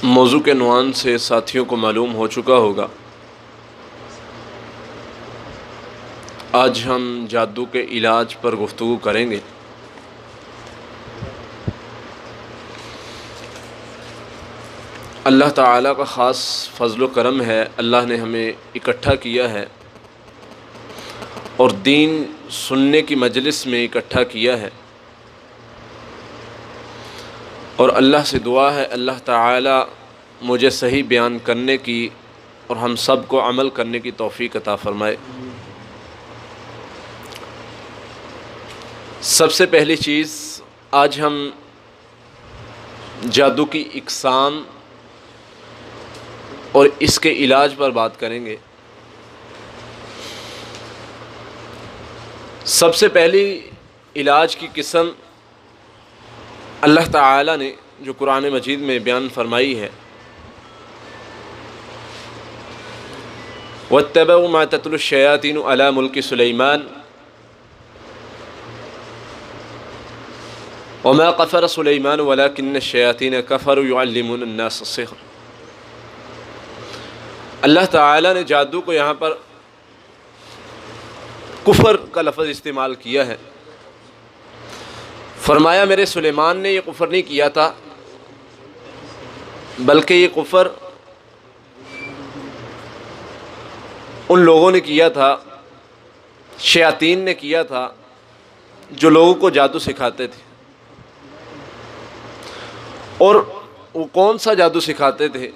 موضوع کے عنوان سے ساتھیوں کو معلوم ہو چکا ہوگا۔ آج ہم جادو کے علاج پر گفتگو کریں گے۔ اللہ تعالیٰ کا خاص فضل و کرم ہے، اللہ نے ہمیں اکٹھا کیا ہے اور دین سننے کی مجلس میں اکٹھا کیا ہے، اور اللہ سے دعا ہے اللہ تعالیٰ مجھے صحیح بیان کرنے کی اور ہم سب کو عمل کرنے کی توفیق عطا فرمائے۔ سب سے پہلی چیز، آج ہم جادو کی اقسام اور اس کے علاج پر بات کریں گے۔ سب سے پہلی علاج کی قسم اللہ تعالیٰ نے جو قرآن مجید میں بیان فرمائی ہے، وَاتَّبَعُوا مَا تَتْلُو الشَّيَاطِينُ عَلَى مُلْكِ سُلَيْمَانَ وَمَا كَفَرَ سُلَيْمَانُ وَلَكِنَّ الشَّيَاطِينَ كَفَرُوا يُعَلِّمُونَ النَّاسَ السِّحْرَ۔ اللہ تعالیٰ نے جادو کو یہاں پر کفر کا لفظ استعمال کیا ہے۔ فرمایا میرے سلیمان نے یہ کفر نہیں کیا تھا، بلکہ یہ کفر ان لوگوں نے کیا تھا، شیاطین نے کیا تھا جو لوگوں کو جادو سکھاتے تھے۔ اور وہ کون سا جادو سکھاتے تھے؟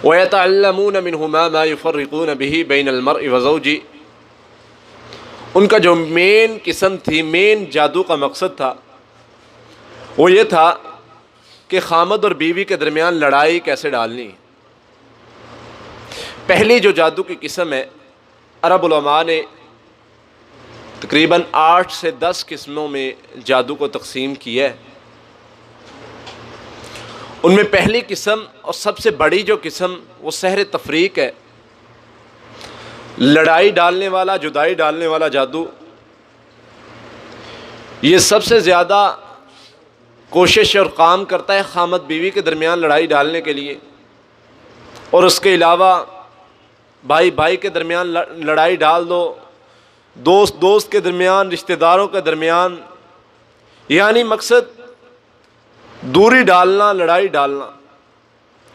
وَيَتَعَلَّمُونَ مِنْهُمَا مَا يُفَرِّقُونَ بِهِ بَيْنَ الْمَرْءِ وَزَوْجِهِ۔ ان کا جو مین قسم تھی، مین جادو کا مقصد تھا، وہ یہ تھا کہ خامد اور بیوی کے درمیان لڑائی کیسے ڈالنی ہے۔ پہلی جو جادو کی قسم ہے، عرب علماء نے تقریباً 8 سے 10 قسموں میں جادو کو تقسیم کیا ہے۔ ان میں پہلی قسم اور سب سے بڑی جو قسم وہ سحر تفریق ہے، لڑائی ڈالنے والا، جدائی ڈالنے والا جادو۔ یہ سب سے زیادہ کوشش اور کام کرتا ہے خامد بیوی کے درمیان لڑائی ڈالنے کے لیے، اور اس کے علاوہ بھائی بھائی کے درمیان لڑائی ڈال دو، دوست دوست کے درمیان، رشتہ داروں کے درمیان، یعنی مقصد دوری ڈالنا، لڑائی ڈالنا۔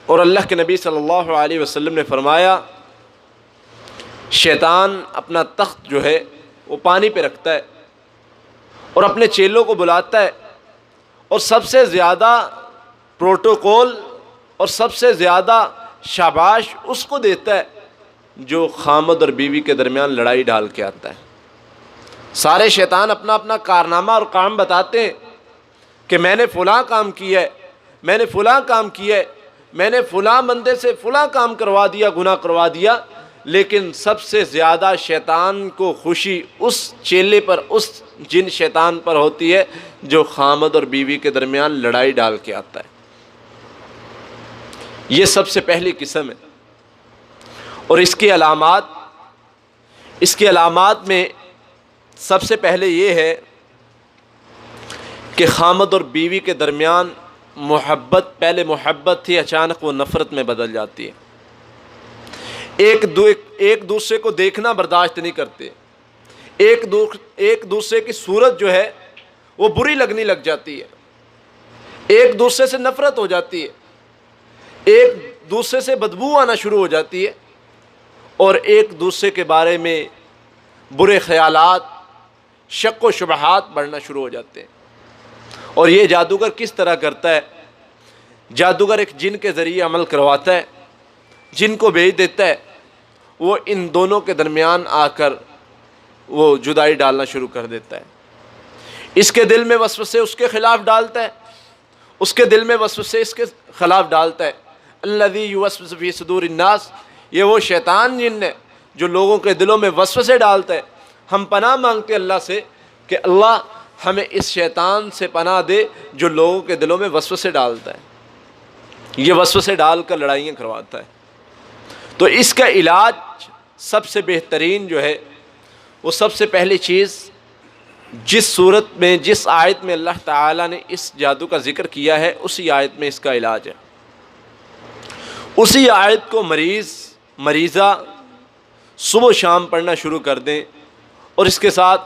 اور اللہ کے نبی صلی اللہ علیہ وسلم نے فرمایا شیطان اپنا تخت جو ہے وہ پانی پہ رکھتا ہے اور اپنے چیلوں کو بلاتا ہے، اور سب سے زیادہ پروٹوکول اور سب سے زیادہ شاباش اس کو دیتا ہے جو خامد اور بیوی کے درمیان لڑائی ڈال کے آتا ہے۔ سارے شیطان اپنا اپنا کارنامہ اور کام بتاتے ہیں کہ میں نے فلاں کام کیا ہے، میں نے فلاں کام کیا ہے، میں نے فلاں بندے سے فلاں کام کروا دیا، گناہ کروا دیا، لیکن سب سے زیادہ شیطان کو خوشی اس چیلے پر، اس جن شیطان پر ہوتی ہے جو خامد اور بیوی کے درمیان لڑائی ڈال کے آتا ہے۔ یہ سب سے پہلی قسم ہے۔ اور اس کی علامات میں سب سے پہلے یہ ہے کہ خامد اور بیوی کے درمیان محبت، پہلے محبت تھی، اچانک وہ نفرت میں بدل جاتی ہے۔ ایک دوسرے کو دیکھنا برداشت نہیں کرتے، ایک دوسرے کی صورت جو ہے وہ بری لگنے لگ جاتی ہے، ایک دوسرے سے نفرت ہو جاتی ہے، ایک دوسرے سے بدبو آنا شروع ہو جاتی ہے، اور ایک دوسرے کے بارے میں برے خیالات، شک و شبہات بڑھنا شروع ہو جاتے ہیں۔ اور یہ جادوگر کس طرح کرتا ہے؟ جادوگر ایک جن کے ذریعے عمل کرواتا ہے، جن کو بھیج دیتا ہے، وہ ان دونوں کے درمیان آ کر وہ جدائی ڈالنا شروع کر دیتا ہے۔ اس کے دل میں وسوسے اس کے خلاف ڈالتا ہے، اس کے دل میں وسوسے اس کے خلاف ڈالتا ہے۔ الذی یوسوس فی صدور الناس، یہ وہ شیطان جن ہے جو لوگوں کے دلوں میں وسوسے ڈالتا ہے۔ ہم پناہ مانگتے ہیں اللہ سے کہ اللہ ہمیں اس شیطان سے پناہ دے جو لوگوں کے دلوں میں وسوسے ڈالتا ہے، یہ وسوسے ڈال کر لڑائیاں کرواتا ہے۔ تو اس کا علاج سب سے بہترین جو ہے وہ سب سے پہلی چیز، جس صورت میں، جس آیت میں اللہ تعالیٰ نے اس جادو کا ذکر کیا ہے، اسی آیت میں اس کا علاج ہے۔ اسی آیت کو مریضہ صبح و شام پڑھنا شروع کر دیں اور اس کے ساتھ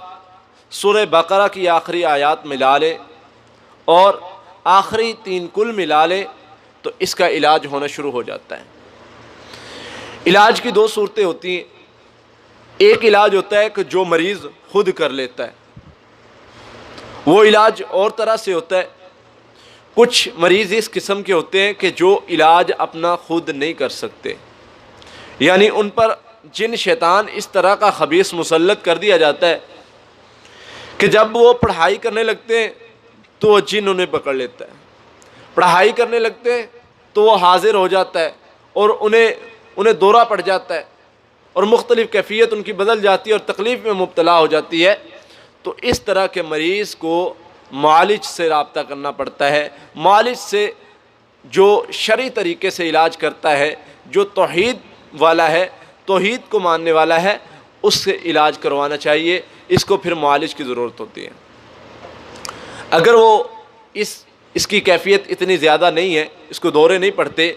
سورہ بقرہ کی آخری آیات ملا لیں اور آخری 3 کل ملا لیں تو اس کا علاج ہونا شروع ہو جاتا ہے۔ علاج کی 2 صورتیں ہوتی ہیں۔ ایک علاج ہوتا ہے کہ جو مریض خود کر لیتا ہے، وہ علاج اور طرح سے ہوتا ہے۔ کچھ مریض اس قسم کے ہوتے ہیں کہ جو علاج اپنا خود نہیں کر سکتے، یعنی ان پر جن شیطان اس طرح کا خبیث مسلط کر دیا جاتا ہے کہ جب وہ پڑھائی کرنے لگتے ہیں تو وہ جن انہیں پکڑ لیتا ہے، پڑھائی کرنے لگتے ہیں تو وہ حاضر ہو جاتا ہے اور انہیں دورہ پڑ جاتا ہے اور مختلف کیفیت ان کی بدل جاتی ہے اور تکلیف میں مبتلا ہو جاتی ہے۔ تو اس طرح کے مریض کو معالج سے رابطہ کرنا پڑتا ہے، معالج سے جو شرعی طریقے سے علاج کرتا ہے، جو توحید والا ہے، توحید کو ماننے والا ہے، اس سے علاج کروانا چاہیے۔ اس کو پھر معالج کی ضرورت ہوتی ہے۔ اگر وہ اس کی کیفیت اتنی زیادہ نہیں ہے، اس کو دورے نہیں پڑتے،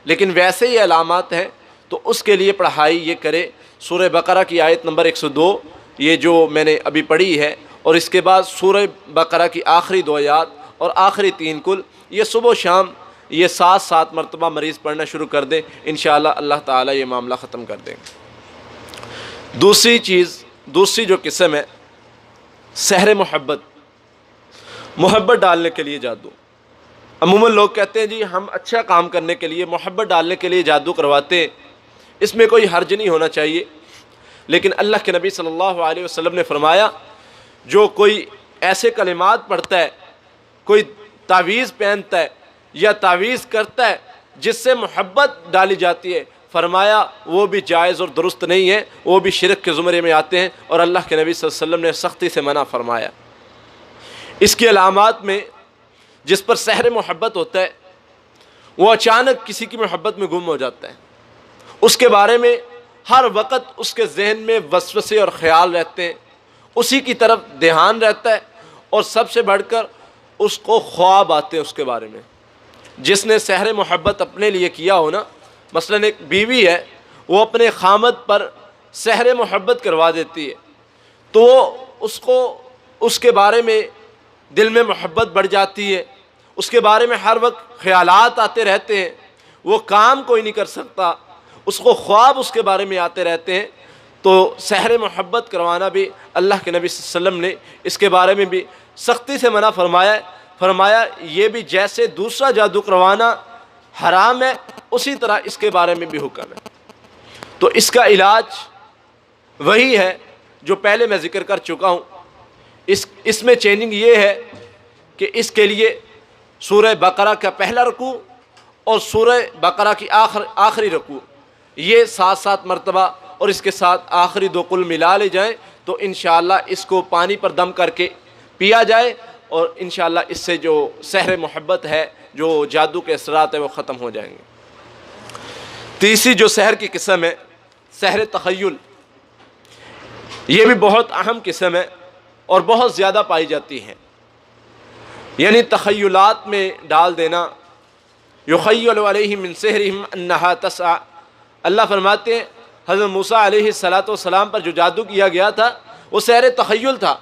لیکن ویسے ہی علامات ہیں، تو اس کے لیے پڑھائی یہ کرے سورہ بقرہ کی آیت نمبر 102، یہ جو میں نے ابھی پڑھی ہے، اور اس کے بعد سورہ بقرہ کی آخری 2 آیات اور آخری 3 کل، یہ صبح و شام یہ 7 مرتبہ مریض پڑھنا شروع کر دیں، انشاءاللہ اللہ تعالیٰ یہ معاملہ ختم کر دیں گے۔ دوسری جو قسم ہے، سحر محبت ڈالنے کے لیے جادو۔ عموماً لوگ کہتے ہیں جی ہم اچھا کام کرنے کے لیے، محبت ڈالنے کے لیے جادو کرواتے ہیں، اس میں کوئی حرج نہیں ہونا چاہیے، لیکن اللہ کے نبی صلی اللہ علیہ وسلم نے فرمایا جو کوئی ایسے کلمات پڑھتا ہے، کوئی تعویذ پہنتا ہے یا تعویذ کرتا ہے جس سے محبت ڈالی جاتی ہے، فرمایا وہ بھی جائز اور درست نہیں ہے، وہ بھی شرک کے زمرے میں آتے ہیں، اور اللہ کے نبی صلی اللہ علیہ وسلم نے سختی سے منع فرمایا۔ اس کی علامات میں جس پر سحر محبت ہوتا ہے وہ اچانک کسی کی محبت میں گم ہو جاتا ہے، اس کے بارے میں ہر وقت اس کے ذہن میں وسوسے اور خیال رہتے ہیں، اسی کی طرف دھیان رہتا ہے، اور سب سے بڑھ کر اس کو خواب آتے ہیں اس کے بارے میں۔ جس نے سحر محبت اپنے لیے کیا ہو نا، مثلا ایک بیوی ہے، وہ اپنے خامد پر سحر محبت کروا دیتی ہے، تو اس کے بارے میں دل میں محبت بڑھ جاتی ہے، اس کے بارے میں ہر وقت خیالات آتے رہتے ہیں، وہ کام کوئی نہیں کر سکتا، اس کو خواب اس کے بارے میں آتے رہتے ہیں۔ تو سحر محبت کروانا بھی اللہ کے نبی صلی اللہ علیہ وسلم نے اس کے بارے میں بھی سختی سے منع فرمایا یہ بھی جیسے دوسرا جادو کروانا حرام ہے، اسی طرح اس کے بارے میں بھی حکم ہے۔ تو اس کا علاج وہی ہے جو پہلے میں ذکر کر چکا ہوں۔ اس میں چینجنگ یہ ہے کہ اس کے لیے سورہ بقرہ کا پہلا رکوع اور سورہ بقرہ کی آخری رکوع یہ 7 مرتبہ اور اس کے ساتھ آخری 2 کل ملا لے جائیں تو انشاءاللہ اس کو پانی پر دم کر کے پیا جائے، اور انشاءاللہ اس سے جو سحر محبت ہے، جو جادو کے اثرات ہیں، وہ ختم ہو جائیں گے۔ تیسری جو سحر کی قسم ہے، سحر تخیل، یہ بھی بہت اہم قسم ہے اور بہت زیادہ پائی جاتی ہے، یعنی تخیلات میں ڈال دینا۔ یخیل علیہم من سحرہم انہا تسعی، اللہ فرماتے ہیں حضرت موسیٰ علیہ السلام پر جو جادو کیا گیا تھا وہ سحر تخیل تھا،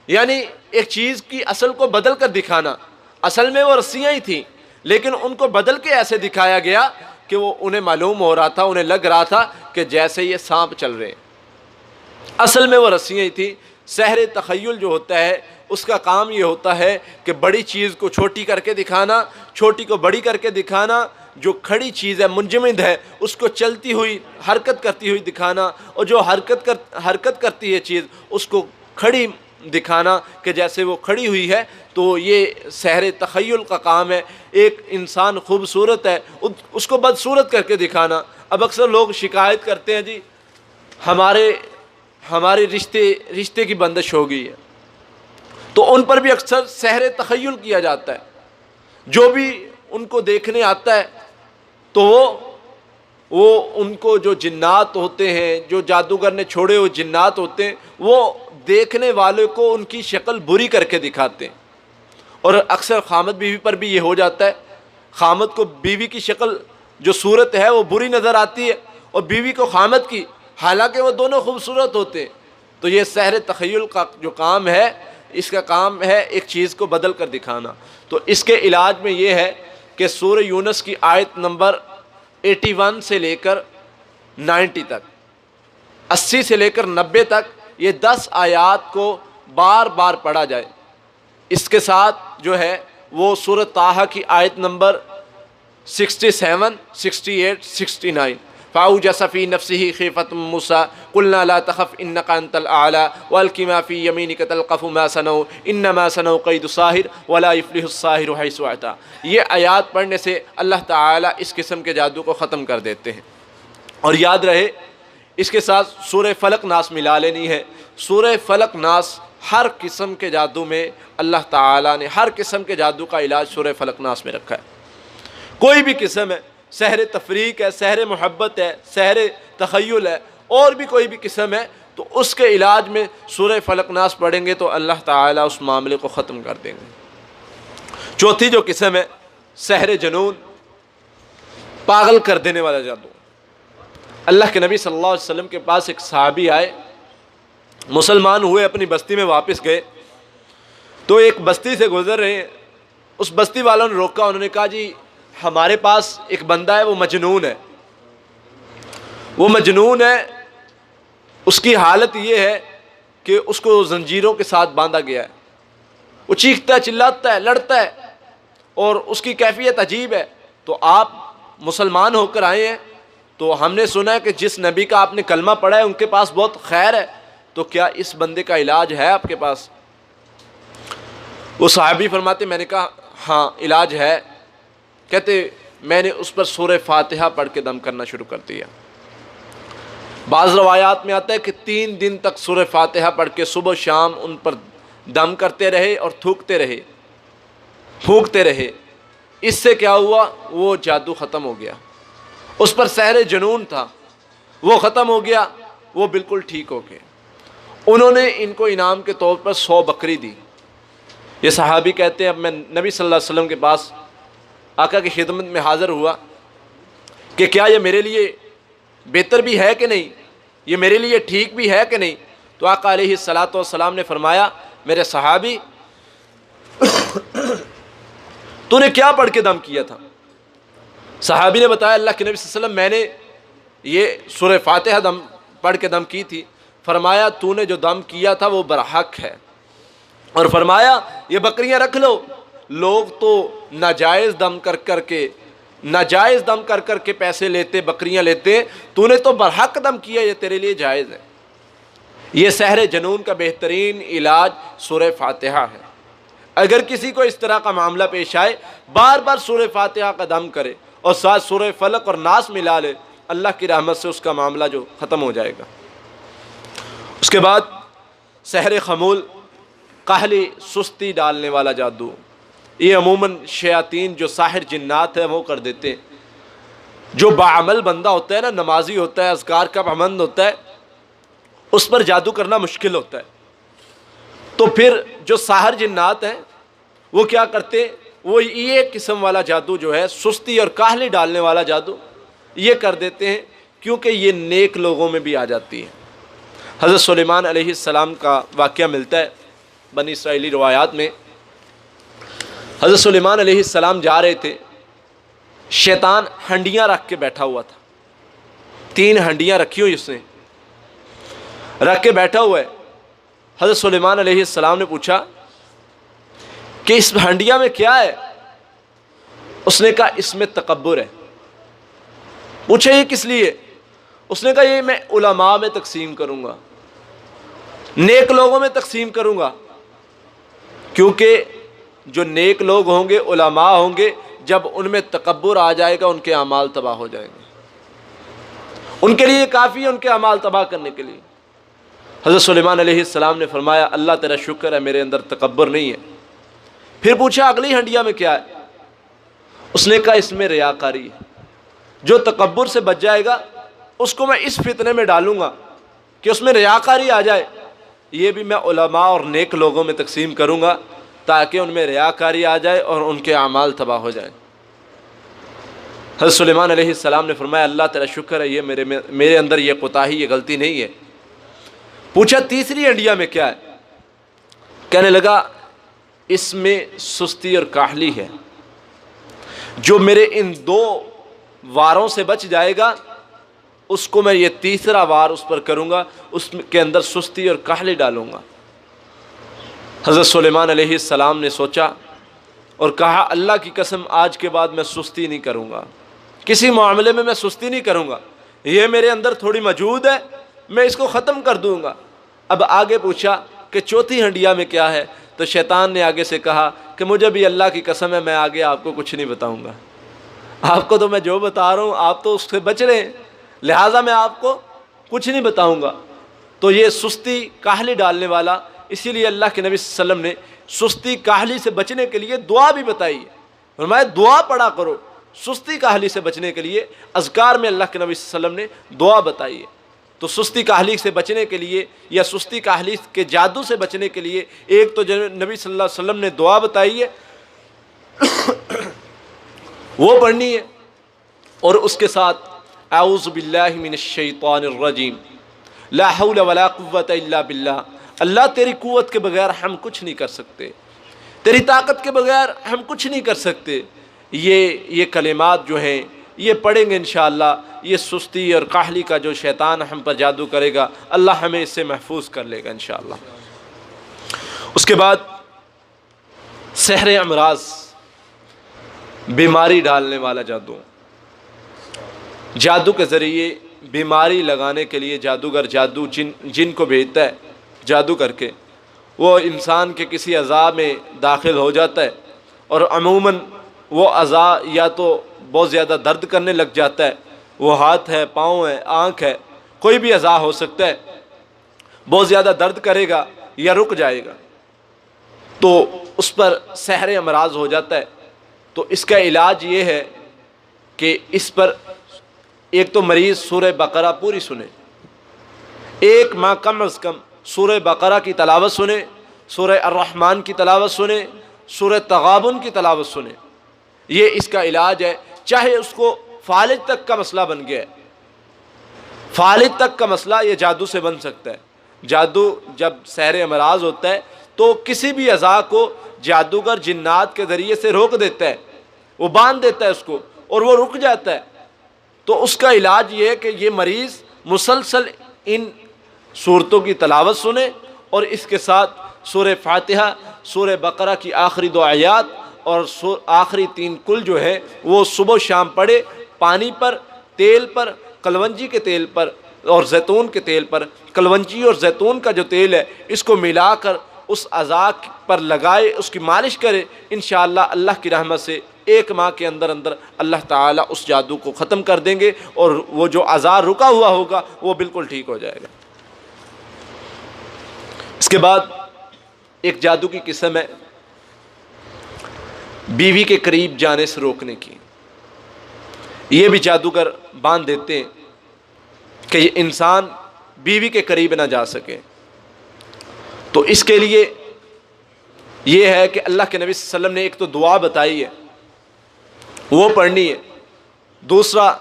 یعنی ایک چیز کی اصل کو بدل کر دکھانا۔ اصل میں وہ رسیاں ہی تھیں، لیکن ان کو بدل کے ایسے دکھایا گیا کہ وہ انہیں معلوم ہو رہا تھا، انہیں لگ رہا تھا کہ جیسے یہ سانپ چل رہے ہیں، اصل میں وہ رسیاں ہی تھیں۔ سحر تخیل جو ہوتا ہے اس کا کام یہ ہوتا ہے کہ بڑی چیز کو چھوٹی کر کے دکھانا، چھوٹی کو بڑی کر کے دکھانا، جو کھڑی چیز ہے، منجمد ہے، اس کو چلتی ہوئی، حرکت کرتی ہوئی دکھانا، اور جو حرکت کرتی ہے چیز اس کو کھڑی دکھانا کہ جیسے وہ کھڑی ہوئی ہے۔ تو یہ سحر تخیل کا کام ہے۔ ایک انسان خوبصورت ہے، اس کو بدصورت کر کے دکھانا۔ اب اکثر لوگ شکایت کرتے ہیں جی ہمارے رشتے کی بندش ہو گئی ہے، تو ان پر بھی اکثر سحر تخیل کیا جاتا ہے۔ جو بھی ان کو دیکھنے آتا ہے تو وہ ان کو جو جنات ہوتے ہیں، جو جادوگر نے چھوڑے ہوئے جنات ہوتے ہیں، وہ دیکھنے والے کو ان کی شکل بری کر کے دکھاتے ہیں۔ اور اکثر خامد بیوی پر بھی یہ ہو جاتا ہے، خامد کو بیوی کی شکل جو صورت ہے وہ بری نظر آتی ہے اور بیوی کو خامد کی، حالانکہ وہ دونوں خوبصورت ہوتے ہیں، تو یہ سحر تخیل کا جو کام ہے، اس کا کام ہے ایک چیز کو بدل کر دکھانا۔ تو اس کے علاج میں یہ ہے کہ سورہ یونس کی آیت نمبر 81 سے لے کر 90 تک، 80 سے لے کر 90 تک، یہ 10 آیات کو بار بار پڑھا جائے۔ اس کے ساتھ جو ہے وہ سورہ طٰہٰ کی آیت نمبر 67، 68، 69، فَأَوْجَسَ فِي نَفْسِهِ خِيفَةً مُوسَىٰ قُلْنَا لَا تَخَفْ إِنَّكَ أَنْتَ الْأَعْلَىٰ وَأَلْقِ مَا فِي يَمِينِكَ تَلْقَفُ مَا صَنَعُوا إِنَّمَا صَنَعُوا كَيْدُ سَاحِرٍ وَلَا يُفْلِحُ السَّاحِرُ حَيْثُ أَتَىٰ۔ یہ آیات پڑھنے سے اللہ تعالیٰ اس قسم کے جادو کو ختم کر دیتے ہیں۔ اور یاد رہے اس کے ساتھ سورہ فلق ناس ملا لینی ہے۔ سورہ فلق ناس ہر قسم کے جادو میں اللہ تعالیٰ نے ہر قسم کے جادو کا علاج سورہ فلق ناس میں رکھا ہے۔ کوئی بھی قسم ہے، سحر تفریق ہے، سحر محبت ہے، سحر تخیل ہے، اور بھی کوئی بھی قسم ہے، تو اس کے علاج میں سورہ فلق ناس پڑھیں گے تو اللہ تعالیٰ اس معاملے کو ختم کر دیں گے۔ چوتھی جو قسم ہے سحر جنون، پاگل کر دینے والا جادو۔ اللہ کے نبی صلی اللہ علیہ وسلم کے پاس ایک صحابی آئے، مسلمان ہوئے، اپنی بستی میں واپس گئے، تو ایک بستی سے گزر رہے ہیں، اس بستی والوں نے روکا، انہوں نے کہا جی ہمارے پاس ایک بندہ ہے، وہ مجنون ہے، وہ مجنون ہے، اس کی حالت یہ ہے کہ اس کو زنجیروں کے ساتھ باندھا گیا ہے، وہ چیختا ہے، چلاتا ہے، لڑتا ہے، اور اس کی کیفیت عجیب ہے۔ تو آپ مسلمان ہو کر آئے ہیں، تو ہم نے سنا ہے کہ جس نبی کا آپ نے کلمہ پڑھا ہے ان کے پاس بہت خیر ہے، تو کیا اس بندے کا علاج ہے آپ کے پاس؟ وہ صحابی فرماتے میں نے کہا ہاں علاج ہے۔ کہتے میں نے اس پر سورہ فاتحہ پڑھ کے دم کرنا شروع کر دیا۔ بعض روایات میں آتا ہے کہ 3 دن تک سورہ فاتحہ پڑھ کے صبح و شام ان پر دم کرتے رہے اور تھوکتے رہے، پھونکتے رہے۔ اس سے کیا ہوا؟ وہ جادو ختم ہو گیا، اس پر سحر جنون تھا وہ ختم ہو گیا، وہ بالکل ٹھیک ہو گئے۔ انہوں نے ان کو انعام کے طور پر 100 بکری دی۔ یہ صحابی کہتے ہیں اب میں نبی صلی اللہ علیہ وسلم کے پاس آقا کی خدمت میں حاضر ہوا کہ کیا یہ میرے لیے بہتر بھی ہے کہ نہیں، یہ میرے لیے ٹھیک بھی ہے کہ نہیں؟ تو آقا علیہ الصلاۃ والسلام نے فرمایا میرے صحابی تو نے کیا پڑھ کے دم کیا تھا؟ صحابی نے بتایا اللہ کے نبی صلی اللہ علیہ وسلم میں نے یہ سورہ فاتحہ دم پڑھ کے دم کی تھی۔ فرمایا تو نے جو دم کیا تھا وہ برحق ہے، اور فرمایا یہ بکریاں رکھ لو، لوگ تو ناجائز دم کر کر کے پیسے لیتے، بکریاں لیتے، تو نے تو برحق دم کیا، یہ تیرے لیے جائز ہے۔ یہ سحر جنون کا بہترین علاج سورہ فاتحہ ہے۔ اگر کسی کو اس طرح کا معاملہ پیش آئے، بار بار سورہ فاتحہ کا دم کرے اور ساتھ سورہ فلق اور ناس ملا لے، اللہ کی رحمت سے اس کا معاملہ جو ختم ہو جائے گا۔ اس کے بعد سحر خمول، کاہلی، سستی ڈالنے والا جادو، یہ عموماً شیاطین جو ساحر جنات ہیں وہ کر دیتے ہیں۔ جو باعمل بندہ ہوتا ہے نا، نمازی ہوتا ہے، اذکار کا پابند ہوتا ہے، اس پر جادو کرنا مشکل ہوتا ہے۔ تو پھر جو ساحر جنات ہیں وہ کیا کرتے؟ وہ یہ قسم والا جادو جو ہے، سستی اور کاہلی ڈالنے والا جادو، یہ کر دیتے ہیں، کیونکہ یہ نیک لوگوں میں بھی آ جاتی ہے۔ حضرت سلیمان علیہ السلام کا واقعہ ملتا ہے بنی اسرائیلی روایات میں۔ حضرت سلیمان علیہ السلام جا رہے تھے، شیطان ہنڈیاں رکھ کے بیٹھا ہوا تھا، 3 ہنڈیاں رکھی ہوئی اس نے رکھ کے بیٹھا ہوا ہے۔ حضرت سلیمان علیہ السلام نے پوچھا کہ اس ہنڈیا میں کیا ہے؟ اس نے کہا اس میں تکبر ہے۔ پوچھا یہ کس لیے؟ اس نے کہا یہ میں علماء میں تقسیم کروں گا، نیک لوگوں میں تقسیم کروں گا، کیونکہ جو نیک لوگ ہوں گے، علماء ہوں گے، جب ان میں تکبر آ جائے گا ان کے اعمال تباہ ہو جائیں گے، ان کے لیے کافی ہے ان کے اعمال تباہ کرنے کے لیے۔ حضرت سلیمان علیہ السلام نے فرمایا اللہ تیرا شکر ہے میرے اندر تکبر نہیں ہے۔ پھر پوچھا اگلی ہنڈیا میں کیا ہے؟ اس نے کہا اس میں ریاکاری ہے، جو تکبر سے بچ جائے گا اس کو میں اس فتنے میں ڈالوں گا کہ اس میں ریاکاری آ جائے، یہ بھی میں علماء اور نیک لوگوں میں تقسیم کروں گا تاکہ ان میں ریاکاری آ جائے اور ان کے اعمال تباہ ہو جائیں۔ حضرت سلیمان علیہ السلام نے فرمایا اللہ تیرا شکر ہے یہ میرے اندر یہ کوتاہی یہ غلطی نہیں ہے۔ پوچھا تیسری ہنڈیا میں کیا ہے؟ کہنے لگا اس میں سستی اور کاہلی ہے، جو میرے ان 2 واروں سے بچ جائے گا اس کو میں یہ تیسرا وار اس پر کروں گا، اس کے اندر سستی اور کاہلی ڈالوں گا۔ حضرت سلیمان علیہ السلام نے سوچا اور کہا اللہ کی قسم آج کے بعد میں سستی نہیں کروں گا، کسی معاملے میں سستی نہیں کروں گا، یہ میرے اندر تھوڑی موجود ہے، میں اس کو ختم کر دوں گا۔ اب آگے پوچھا کہ چوتھی ہنڈیا میں کیا ہے؟ تو شیطان نے آگے سے کہا کہ مجھے بھی اللہ کی قسم ہے میں آگے آپ کو کچھ نہیں بتاؤں گا، آپ کو تو میں جو بتا رہا ہوں آپ تو اس سے بچ رہے ہیں، لہٰذا میں آپ کو کچھ نہیں بتاؤں گا۔ تو یہ سستی کاہلی ڈالنے والا، اسی لیے اللہ کے نبی صلی اللہ علیہ وسلم نے سستی کاہلی سے بچنے کے لیے دعا بھی بتائی ہے، فرمایا دعا پڑھا کرو سستی کاہلی سے بچنے کے لیے۔ اذکار میں اللہ کے نبی صلی اللہ علیہ وسلم نے دعا بتائی ہے۔ تو سستی کاہلی سے بچنے کے لیے یا سستی کاہلی کے جادو سے بچنے کے لیے ایک تو نبی صلی اللہ علیہ وسلم نے دعا بتائی ہے وہ پڑھنی ہے، اور اس کے ساتھ اعوذ باللہ من الشیطان الرجیم لا حول ولا قوت الا باللہ، اللہ تیری قوت کے بغیر ہم کچھ نہیں کر سکتے، تیری طاقت کے بغیر ہم کچھ نہیں کر سکتے۔ یہ کلمات جو ہیں یہ پڑھیں گے انشاءاللہ، یہ سستی اور کاہلی کا جو شیطان ہم پر جادو کرے گا اللہ ہمیں اس سے محفوظ کر لے گا انشاءاللہ۔ اس کے بعد سحر امراض، بیماری ڈالنے والا جادو، جادو کے ذریعے بیماری لگانے کے لیے جادوگر جن کو بھیجتا ہے جادو کر کے، وہ انسان کے کسی اعضاء میں داخل ہو جاتا ہے، اور عموماً وہ اعضاء یا تو بہت زیادہ درد کرنے لگ جاتا ہے، وہ ہاتھ ہے، پاؤں ہے، آنکھ ہے، کوئی بھی اعضاء ہو سکتا ہے، بہت زیادہ درد کرے گا یا رک جائے گا تو اس پر سحر امراض ہو جاتا ہے۔ تو اس کا علاج یہ ہے کہ اس پر ایک تو مریض سورہ بقرہ پوری سنے، ایک ماہ کم از کم سورہ بقرہ کی تلاوت سنے، سورہ الرحمن کی تلاوت سنے، سورہ تغابن کی تلاوت سنے، یہ اس کا علاج ہے۔ چاہے اس کو فالج تک کا مسئلہ بن گیا ہے، فالج تک کا مسئلہ یہ جادو سے بن سکتا ہے۔ جادو جب سحر امراض ہوتا ہے تو کسی بھی اعضاء کو جادوگر جنات کے ذریعے سے روک دیتا ہے، وہ باندھ دیتا ہے اس کو اور وہ رک جاتا ہے۔ تو اس کا علاج یہ ہے کہ یہ مریض مسلسل ان صورتوں کی تلاوت سنے، اور اس کے ساتھ سورہ فاتحہ، سورہ بقرہ کی آخری 2 آیات اور آخری 3 کل جو ہے وہ صبح و شام پڑھے، پانی پر، تیل پر، کلونجی کے تیل پر اور زیتون کے تیل پر۔ کلونجی اور زیتون کا جو تیل ہے اس کو ملا کر اس اعضاء پر لگائے، اس کی مالش کرے، انشاءاللہ اللہ کی رحمت سے 1 ماہ کے اندر اللہ تعالیٰ اس جادو کو ختم کر دیں گے، اور وہ جو اعضاء رکا ہوا ہوگا وہ بالکل ٹھیک ہو جائے گا۔ اس کے بعد ایک جادو کی قسم ہے بیوی کے قریب جانے سے روکنے کی، یہ بھی جادوگر باندھ دیتے ہیں کہ یہ انسان بیوی کے قریب نہ جا سکے۔ تو اس کے لیے یہ ہے کہ اللہ کے نبی صلی اللہ علیہ وسلم نے ایک تو دعا بتائی ہے وہ پڑھنی ہے، دوسرا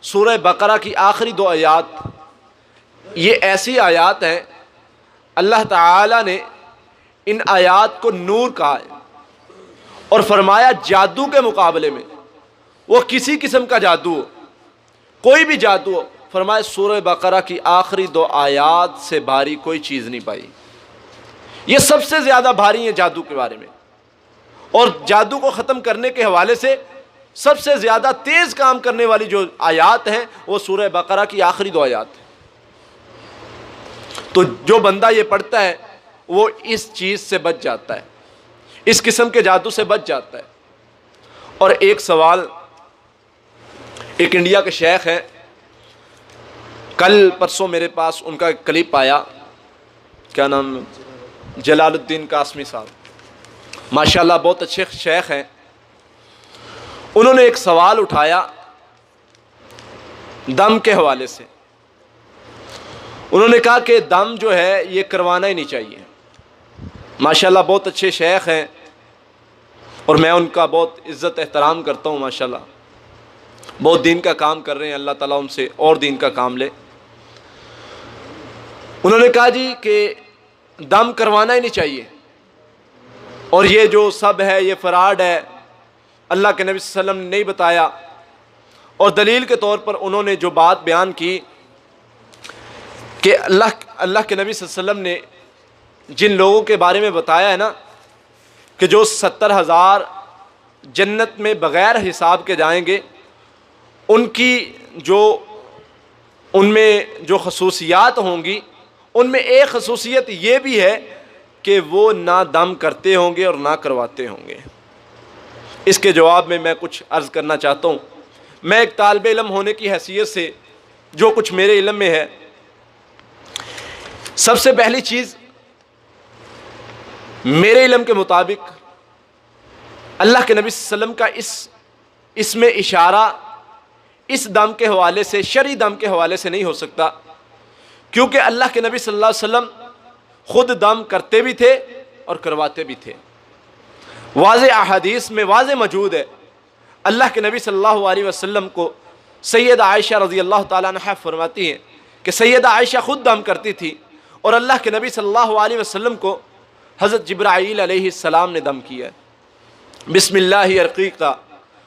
سورہ بقرہ کی آخری 2 آیات، یہ ایسی آیات ہیں اللہ تعالیٰ نے ان آیات کو نور کہا ہے، اور فرمایا جادو کے مقابلے میں وہ کسی قسم کا جادو ہو، کوئی بھی جادو ہو، فرمایا سورہ بقرہ کی آخری 2 آیات سے بھاری کوئی چیز نہیں پائی، یہ سب سے زیادہ بھاری ہیں جادو کے بارے میں، اور جادو کو ختم کرنے کے حوالے سے سب سے زیادہ تیز کام کرنے والی جو آیات ہیں وہ سورہ بقرہ کی آخری 2 آیات ہیں۔ تو جو بندہ یہ پڑھتا ہے وہ اس چیز سے بچ جاتا ہے، اس قسم کے جادو سے بچ جاتا ہے۔ اور ایک سوال، ایک انڈیا کے شیخ ہیں، کل پرسوں میرے پاس ان کا ایک کلپ آیا، کیا نام، جلال الدین قاسمی صاحب، ماشاءاللہ بہت اچھے شیخ ہیں۔ انہوں نے ایک سوال اٹھایا دم کے حوالے سے، انہوں نے کہا کہ دم جو ہے یہ کروانا ہی نہیں چاہیے۔ ماشاءاللہ بہت اچھے شیخ ہیں اور میں ان کا بہت عزت احترام کرتا ہوں ماشاءاللہ۔ بہت دین کا کام کر رہے ہیں، اللہ تعالیٰ ان سے اور دین کا کام لے۔ انہوں نے کہا جی کہ دم کروانا ہی نہیں چاہیے، اور یہ جو سب ہے یہ فراڈ ہے، اللہ کے نبی صلی اللہ علیہ وسلم نے نہیں بتایا۔ اور دلیل کے طور پر انہوں نے جو بات بیان کی کہ اللہ کے نبی صلی اللہ علیہ وسلم نے جن لوگوں کے بارے میں بتایا ہے نا کہ جو 70,000 جنت میں بغیر حساب کے جائیں گے، ان میں جو خصوصیات ہوں گی، ان میں ایک خصوصیت یہ بھی ہے کہ وہ نہ دم کرتے ہوں گے اور نہ کرواتے ہوں گے۔ اس کے جواب میں کچھ عرض کرنا چاہتا ہوں۔ میں ایک طالب علم ہونے کی حیثیت سے جو کچھ میرے علم میں ہے، سب سے پہلی چیز میرے علم کے مطابق اللہ کے نبی صلی اللہ علیہ وسلم کا اس میں اشارہ اس دم کے حوالے سے، شرعی دم کے حوالے سے نہیں ہو سکتا، کیونکہ اللہ کے نبی صلی اللہ علیہ وسلم خود دم کرتے بھی تھے اور کرواتے بھی تھے۔ واضح احادیث میں واضح موجود ہے، اللہ کے نبی صلی اللہ علیہ وسلم کو سیدہ عائشہ رضی اللہ تعالیٰ عنہ فرماتی ہیں کہ سیدہ عائشہ خود دم کرتی تھی، اور اللہ کے نبی صلی اللہ علیہ وسلم کو حضرت جبرائیل علیہ السلام نے دم کیا ہے۔ بسم اللہ ارقیقہ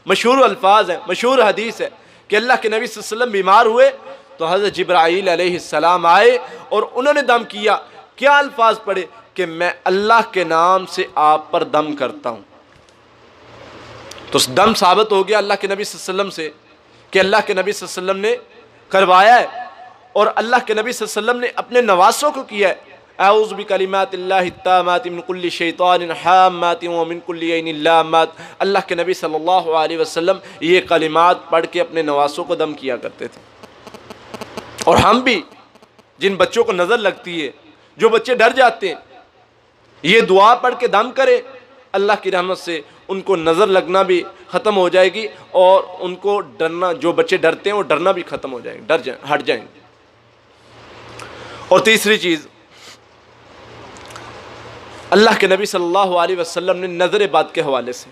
مشہور الفاظ ہیں، مشہور حدیث ہے کہ اللہ کے نبی صلی اللہ علیہ وسلم بیمار ہوئے تو حضرت جبرائیل علیہ السلام آئے اور انہوں نے دم کیا۔ کیا الفاظ پڑھے کہ میں اللہ کے نام سے آپ پر دم کرتا ہوں۔ تو دم ثابت ہو گیا اللہ کے نبی صلی اللہ علیہ وسلم سے کہ اللہ کے نبی صلی اللہ علیہ وسلم نے کروایا ہے، اور اللہ کے نبی صلی اللہ علیہ وسلم نے اپنے نواسوں کو کیا ہے۔ اعوذ بکلمات اللہ التامات من کل شیطان حامات ومن کل عین لامات۔ اللہ کے نبی صلی اللہ علیہ وسلم یہ کلمات پڑھ کے اپنے نواسوں کو دم کیا کرتے تھے۔ اور ہم بھی جن بچوں کو نظر لگتی ہے، جو بچے ڈر جاتے ہیں، یہ دعا پڑھ کے دم کرے، اللہ کی رحمت سے ان کو نظر لگنا بھی ختم ہو جائے گی، اور ان کو ڈرنا، جو بچے ڈرتے ہیں وہ ڈرنا بھی ختم ہو جائے گا، ہٹ جائیں گے۔ اور تیسری چیز، اللہ کے نبی صلی اللہ علیہ وسلم نے نظر بد کے حوالے سے،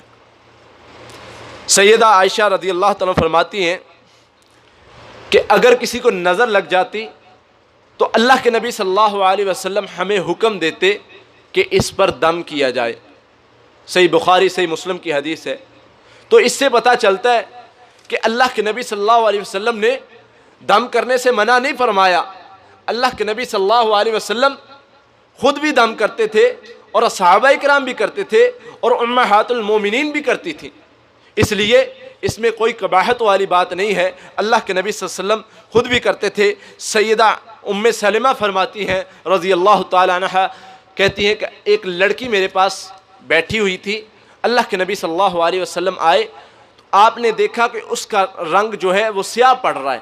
سیدہ عائشہ رضی اللہ تعالیٰ فرماتی ہیں کہ اگر کسی کو نظر لگ جاتی تو اللہ کے نبی صلی اللہ علیہ وسلم ہمیں حکم دیتے کہ اس پر دم کیا جائے۔ صحیح بخاری صحیح مسلم کی حدیث ہے۔ تو اس سے پتہ چلتا ہے کہ اللہ کے نبی صلی اللہ علیہ وسلم نے دم کرنے سے منع نہیں فرمایا۔ اللہ کے نبی صلی اللہ علیہ وسلم خود بھی دم کرتے تھے، اور صحابہ کرام بھی کرتے تھے، اور امہات المومنین بھی کرتی تھیں۔ اس لیے اس میں کوئی قباحت والی بات نہیں ہے، اللہ کے نبی صلی اللہ علیہ وسلم خود بھی کرتے تھے۔ سیدہ ام سلمہ فرماتی ہیں رضی اللہ تعالیٰ عنہ، کہتی ہیں کہ ایک لڑکی میرے پاس بیٹھی ہوئی تھی، اللہ کے نبی صلی اللہ علیہ وسلم آئے تو آپ نے دیکھا کہ اس کا رنگ جو ہے وہ سیاہ پڑ رہا ہے،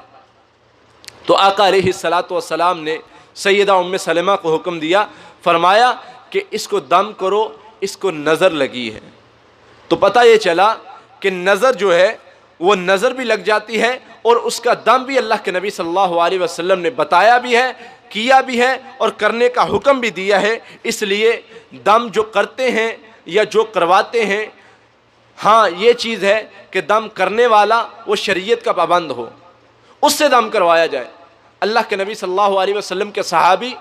تو آقا علیہ السلام نے سیدہ ام سلمہ کو حکم دیا، فرمایا کہ اس کو دم کرو، اس کو نظر لگی ہے۔ تو پتہ یہ چلا کہ نظر جو ہے وہ نظر بھی لگ جاتی ہے، اور اس کا دم بھی اللہ کے نبی صلی اللہ علیہ وسلم نے بتایا بھی ہے، کیا بھی ہے، اور کرنے کا حکم بھی دیا ہے۔ اس لیے دم جو کرتے ہیں یا جو کرواتے ہیں، ہاں یہ چیز ہے کہ دم کرنے والا وہ شریعت کا پابند ہو، اس سے دم کروایا جائے۔ اللہ کے نبی صلی اللہ علیہ وسلم کے صحابی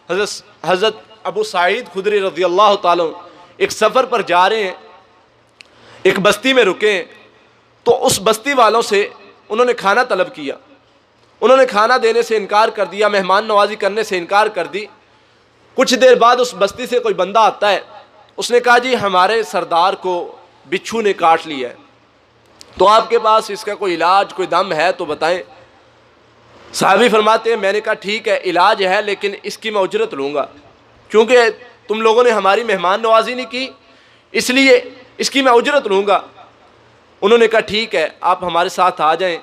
حضرت ابو سعید خدری رضی اللہ تعالیٰ ایک سفر پر جا رہے ہیں، ایک بستی میں رکے ہیں، تو اس بستی والوں سے انہوں نے کھانا طلب کیا، انہوں نے کھانا دینے سے انکار کر دیا، مہمان نوازی کرنے سے انکار کر دی۔ کچھ دیر بعد اس بستی سے کوئی بندہ آتا ہے، اس نے کہا جی ہمارے سردار کو بچھو نے کاٹ لیا ہے، تو آپ کے پاس اس کا کوئی علاج، کوئی دم ہے تو بتائیں۔ صحابی فرماتے ہیں میں نے کہا ٹھیک ہے علاج ہے، لیکن اس کی میں اجرت لوں گا، کیونکہ تم لوگوں نے ہماری مہمان نوازی نہیں کی، اس لیے اس کی میں اجرت لوں گا۔ انہوں نے کہا ٹھیک ہے آپ ہمارے ساتھ آ جائیں۔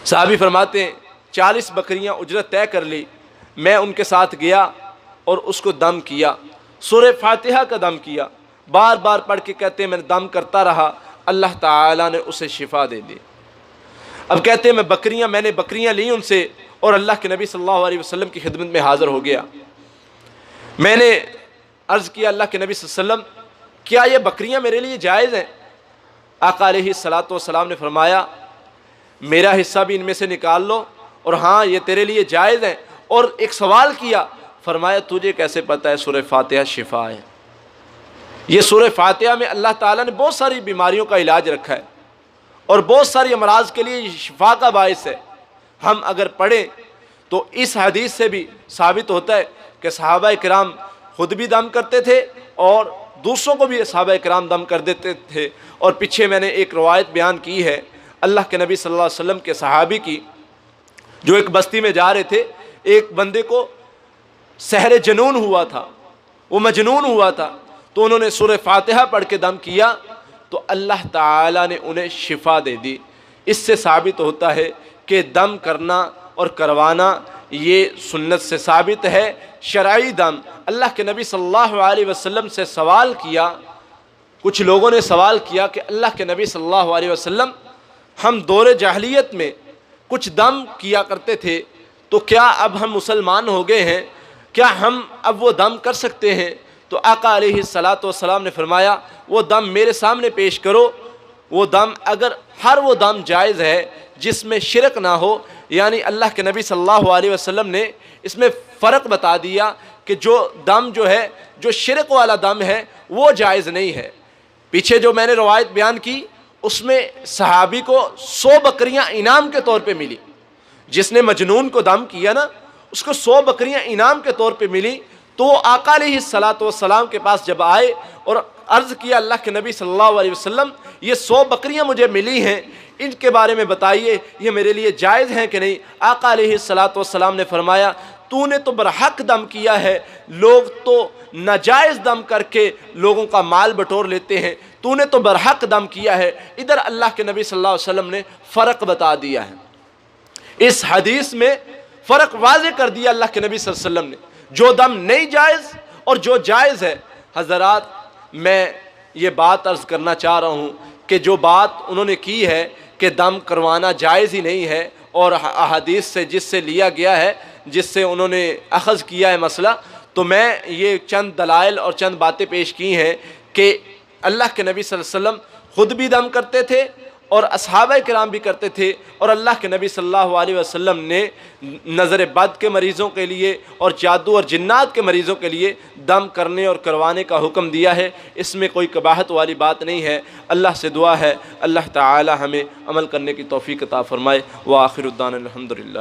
صحابی فرماتے ہیں 40 بکریاں اجرت طے کر لی، میں ان کے ساتھ گیا اور اس کو دم کیا، سورہ فاتحہ کا دم کیا، بار بار پڑھ کے کہتے ہیں میں نے دم کرتا رہا، اللہ تعالیٰ نے اسے شفا دے دی۔ اب کہتے ہیں میں نے بکریاں لی ان سے، اور اللہ کے نبی صلی اللہ علیہ وسلم کی خدمت میں حاضر ہو گیا۔ میں نے عرض کیا اللہ کے نبی صلی اللہ علیہ وسلم کیا یہ بکریاں میرے لیے جائز ہیں؟ آقا علیہ السلام نے فرمایا میرا حصہ بھی ان میں سے نکال لو، اور ہاں یہ تیرے لیے جائز ہیں۔ اور ایک سوال کیا، فرمایا تجھے کیسے پتہ ہے سورہ فاتحہ شفا ہے؟ یہ سورہ فاتحہ میں اللہ تعالیٰ نے بہت ساری بیماریوں کا علاج رکھا ہے، اور بہت ساری امراض کے لیے یہ شفا کا باعث ہے۔ ہم اگر پڑھیں تو اس حدیث سے بھی ثابت ہوتا ہے کہ صحابہ کرام خود بھی دم کرتے تھے اور دوسروں کو بھی صحابہ کرام دم کر دیتے تھے۔ اور پیچھے میں نے ایک روایت بیان کی ہے اللہ کے نبی صلی اللہ علیہ وسلم کے صحابی کی، جو ایک بستی میں جا رہے تھے، ایک بندے کو سحر جنون ہوا تھا، وہ مجنون ہوا تھا، تو انہوں نے سورہ فاتحہ پڑھ کے دم کیا تو اللہ تعالیٰ نے انہیں شفا دے دی۔ اس سے ثابت ہوتا ہے کہ دم کرنا اور کروانا یہ سنت سے ثابت ہے، شرعی دم۔ اللہ کے نبی صلی اللہ علیہ وسلم سے سوال کیا، کچھ لوگوں نے سوال کیا کہ اللہ کے نبی صلی اللہ علیہ وسلم، ہم دور جاہلیت میں کچھ دم کیا کرتے تھے، تو کیا اب ہم مسلمان ہو گئے ہیں، کیا ہم اب وہ دم کر سکتے ہیں؟ تو آقا علیہ الصلاۃ والسلام نے فرمایا وہ دم میرے سامنے پیش کرو۔ وہ دم، اگر ہر وہ دم جائز ہے جس میں شرک نہ ہو، یعنی اللہ کے نبی صلی اللہ علیہ وسلم نے اس میں فرق بتا دیا کہ جو دم جو ہے، جو شرک والا دم ہے وہ جائز نہیں ہے۔ پیچھے جو میں نے روایت بیان کی اس میں صحابی کو 100 بکریاں انعام کے طور پہ ملی، جس نے مجنون کو دم کیا نا اس کو 100 بکریاں انعام کے طور پہ ملی۔ تو وہ آقا علیہ الصلاۃ والسلام کے پاس جب آئے اور عرض کیا اللہ کے نبی صلی اللہ علیہ وسلم یہ 100 بکریاں مجھے ملی ہیں، ان کے بارے میں بتائیے یہ میرے لیے جائز ہیں کہ نہیں؟ آقا علیہ الصلاۃ والسلام نے فرمایا تو نے تو برحق دم کیا ہے، لوگ تو ناجائز دم کر کے لوگوں کا مال بٹور لیتے ہیں، تو نے تو برحق دم کیا ہے۔ ادھر اللہ کے نبی صلی اللہ علیہ وسلم نے فرق بتا دیا ہے، اس حدیث میں فرق واضح کر دیا اللہ کے نبی صلی اللہ علیہ وسلم نے، جو دم نہیں جائز اور جو جائز ہے۔ حضرات میں یہ بات عرض کرنا چاہ رہا ہوں کہ جو بات انہوں نے کی ہے کہ دم کروانا جائز ہی نہیں ہے، اور احادیث سے جس سے لیا گیا ہے، جس سے انہوں نے اخذ کیا ہے مسئلہ، تو میں یہ چند دلائل اور چند باتیں پیش کی ہیں کہ اللہ کے نبی صلی اللہ علیہ وسلم خود بھی دم کرتے تھے اور اصحابہ کرام بھی کرتے تھے، اور اللہ کے نبی صلی اللہ علیہ وسلم نے نظر بد کے مریضوں کے لیے اور جادو اور جنات کے مریضوں کے لیے دم کرنے اور کروانے کا حکم دیا ہے۔ اس میں کوئی قباحت والی بات نہیں ہے۔ اللہ سے دعا ہے اللہ تعالی ہمیں عمل کرنے کی توفیق عطا فرمائے۔ وآخر الدعوانا الحمدللہ۔